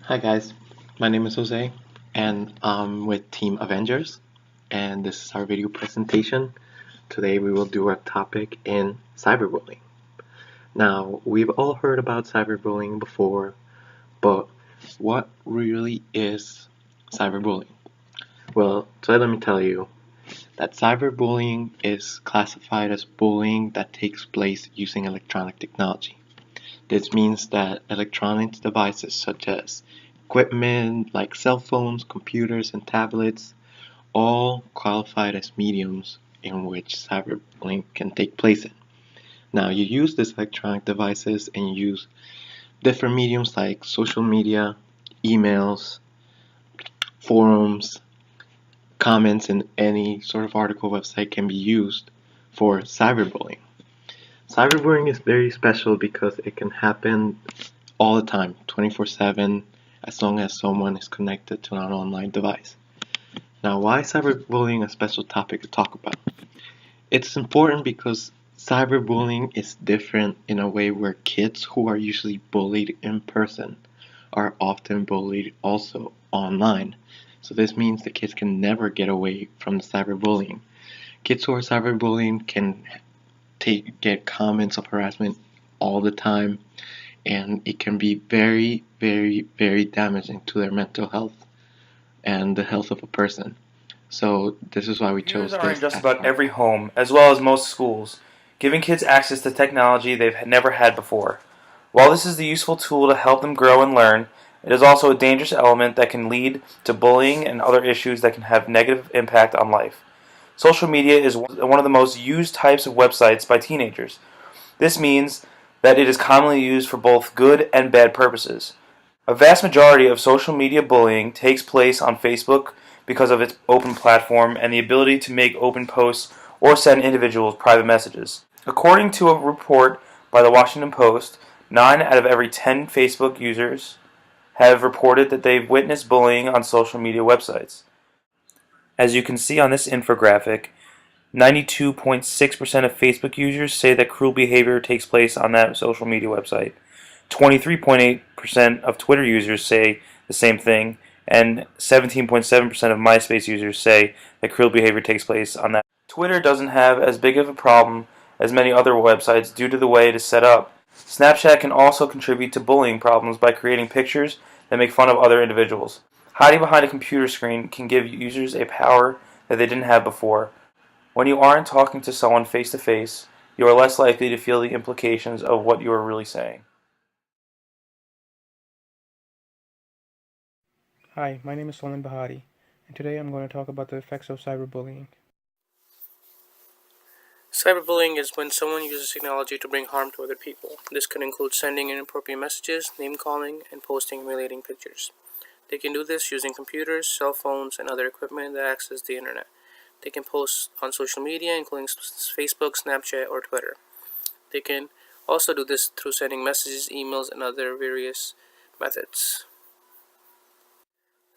Hi guys, my name is Jose and I'm with Team Avengers and this is our video presentation. Today we will do our topic in cyberbullying. Now, we've all heard about cyberbullying before, but what really is cyberbullying? Well, so let me tell you that cyberbullying is classified as bullying that takes place using electronic technology. This means that electronic devices such as equipment like cell phones, computers, and tablets all qualified as mediums in which cyberbullying can take place in. Now, you use these electronic devices and you use different mediums like social media, emails, forums, comments in any sort of article website can be used for cyberbullying. Cyberbullying is very special because it can happen all the time, 24/7, as long as someone is connected to an online device. Now, why is cyberbullying a special topic to talk about? It's important because cyberbullying is different in a way where kids who are usually bullied in person are often bullied also online. So this means that kids can never get away from the cyberbullying. Kids who are cyberbullying can get comments of harassment all the time, and it can be very, very, very damaging to their mental health and the health of a person. So this is why we Computers chose are in this just as about our every home, as well as most schools, giving kids access to technology they've never had before. While this is a useful tool to help them grow and learn, it is also a dangerous element that can lead to bullying and other issues that can have negative impact on life. Social media is one of the most used types of websites by teenagers. This means that it is commonly used for both good and bad purposes. A vast majority of social media bullying takes place on Facebook because of its open platform and the ability to make open posts or send individuals private messages. According to a report by the Washington Post, 9 out of every 10 Facebook users have reported that they've witnessed bullying on social media websites. As you can see on this infographic, 92.6% of Facebook users say that cruel behavior takes place on that social media website. 23.8% of Twitter users say the same thing, and 17.7% of MySpace users say that cruel behavior takes place on that. Twitter doesn't have as big of a problem as many other websites due to the way it is set up. Snapchat can also contribute to bullying problems by creating pictures that make fun of other individuals. Hiding behind a computer screen can give users a power that they didn't have before. When you aren't talking to someone face to face, you are less likely to feel the implications of what you are really saying. Hi, my name is Solin Bahari, and today I'm going to talk about the effects of cyberbullying. Cyberbullying is when someone uses technology to bring harm to other people. This could include sending inappropriate messages, name-calling, and posting humiliating pictures. They can do this using computers, cell phones, and other equipment that access the internet. They can post on social media, including Facebook, Snapchat, or Twitter. They can also do this through sending messages, emails, and other various methods.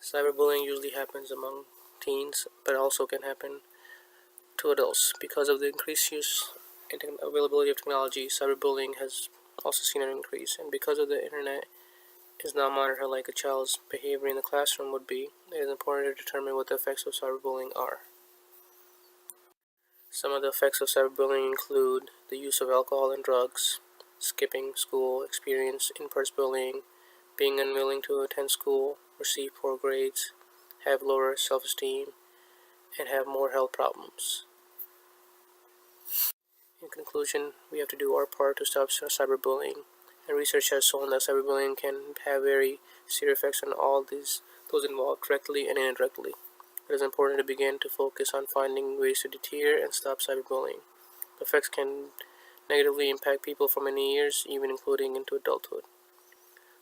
Cyberbullying usually happens among teens, but also can happen to adults. Because of the increased use and availability of technology, cyberbullying has also seen an increase. And because of the internet is now monitored like a child's behavior in the classroom would be, it is important to determine what the effects of cyberbullying are. Some of the effects of cyberbullying include the use of alcohol and drugs, skipping school, experience in-person bullying, being unwilling to attend school, receive poor grades, have lower self-esteem, and have more health problems. In conclusion, we have to do our part to stop cyberbullying, and research has shown that cyberbullying can have very serious effects on all those involved, directly and indirectly. It is important to begin to focus on finding ways to deter and stop cyberbullying. The effects can negatively impact people for many years, even including into adulthood.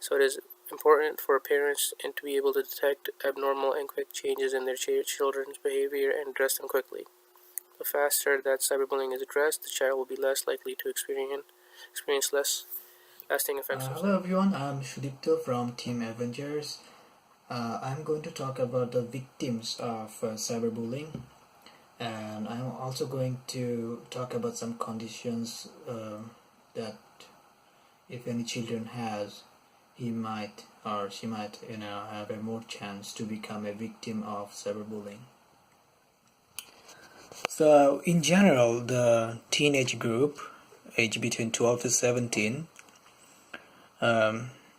So it is important for parents and to be able to detect abnormal and quick changes in their children's behavior and address them quickly. The faster that cyberbullying is addressed, the child will be less likely to experience less lasting effects of Hello cyberbullying. everyone, I'm Shudipto from Team Avengers. I'm going to talk about the victims of cyberbullying, and I'm also going to talk about some conditions that if any children has, he might or she might have a more chance to become a victim of cyberbullying. So in general, the teenage group, age between 12 to 17,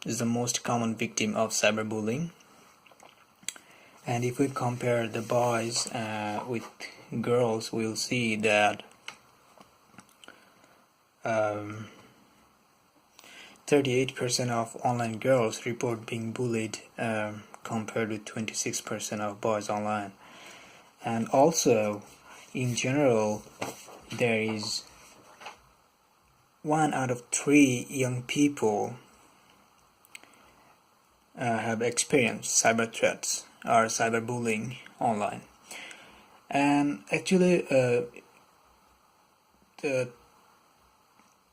is the most common victim of cyberbullying. And if we compare the boys with girls, we'll see that 38% of online girls report being bullied, compared with 26% of boys online. And also, in general, there is 1 out of 3 young people have experienced cyber threats or cyberbullying online. And actually, the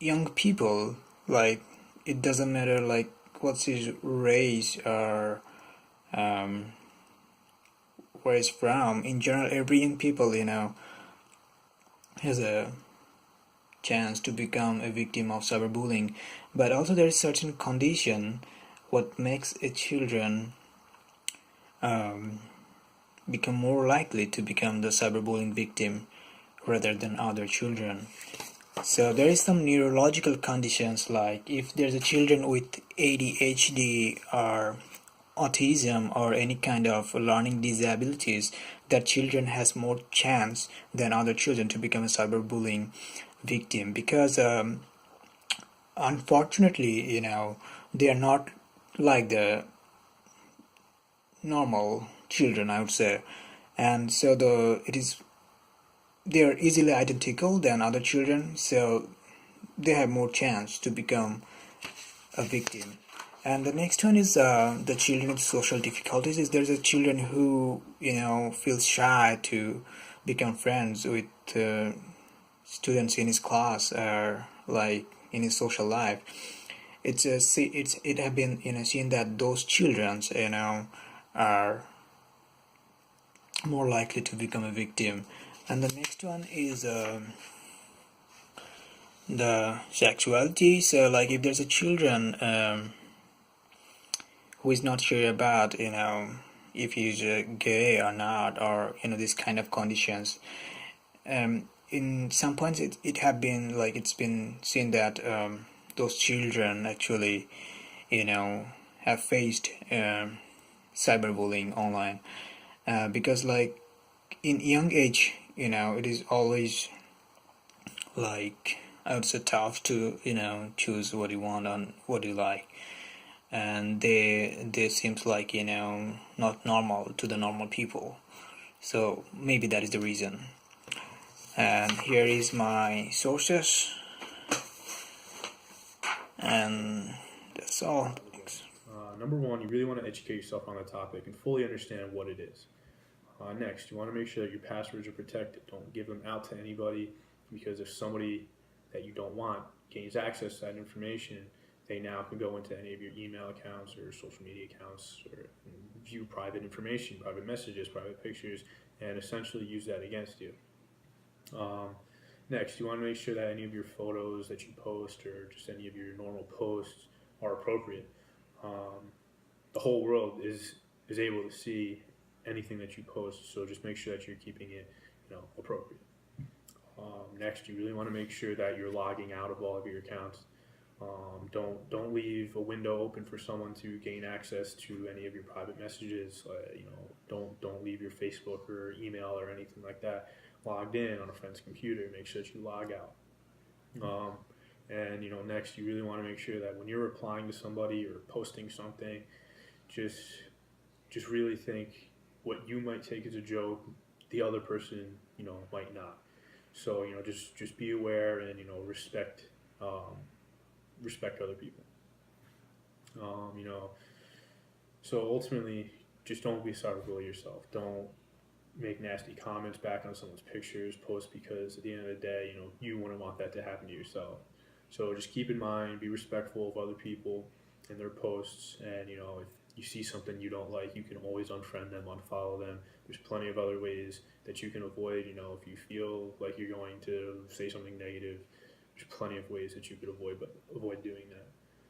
young people, like, it doesn't matter like what's his race or where he's from. In general, every young people has a chance to become a victim of cyberbullying. But also there is certain condition what makes a children become more likely to become the cyberbullying victim rather than other children. So there is some neurological conditions, like if there's a children with ADHD or autism or any kind of learning disabilities, that children has more chance than other children to become a cyberbullying victim, because unfortunately they are not like the normal children, I would say. And so they are easily identical than other children, so they have more chance to become a victim. And the next one is the children with social difficulties. Is there's a children who feels shy to become friends with students in his class or like in his social life. It have been seen that those children are more likely to become a victim. And the next one is the sexuality. So like if there's a children who is not sure about if he's gay or not, or these kind of conditions, in some points it have been like it's been seen that those children actually have faced cyberbullying online, because like in young age it is always like I would say tough to choose what you want and what you like, and they seems like not normal to the normal people. So maybe that is the reason. And here is my sources, and that's all. Thanks. Number one, you really want to educate yourself on the topic and fully understand what it is. Next, you want to make sure that your passwords are protected. Don't give them out to anybody, because if somebody that you don't want gains access to that information, they now can go into any of your email accounts or social media accounts or view private information, private messages, private pictures, and essentially use that against you. Next, you want to make sure that any of your photos that you post or just any of your normal posts are appropriate. The whole world is able to see anything that you post, so just make sure that you're keeping it appropriate. Next, you really want to make sure that you're logging out of all of your accounts. Don't leave a window open for someone to gain access to any of your private messages. Don't leave your Facebook or email or anything like that logged in on a friend's computer. Make sure that you log out. And next, you really want to make sure that when you're replying to somebody or posting something, just really think what you might take as a joke, the other person might not. So just be aware and respect other people. So ultimately, just don't be a cyberbully yourself. Don't make nasty comments back on someone's pictures, post, because at the end of the day, you wouldn't want that to happen to yourself. So just keep in mind, be respectful of other people and their posts, and if you see something you don't like, you can always unfriend them, unfollow them. There's plenty of other ways that you can avoid, if you feel like you're going to say something negative, there's plenty of ways that you could avoid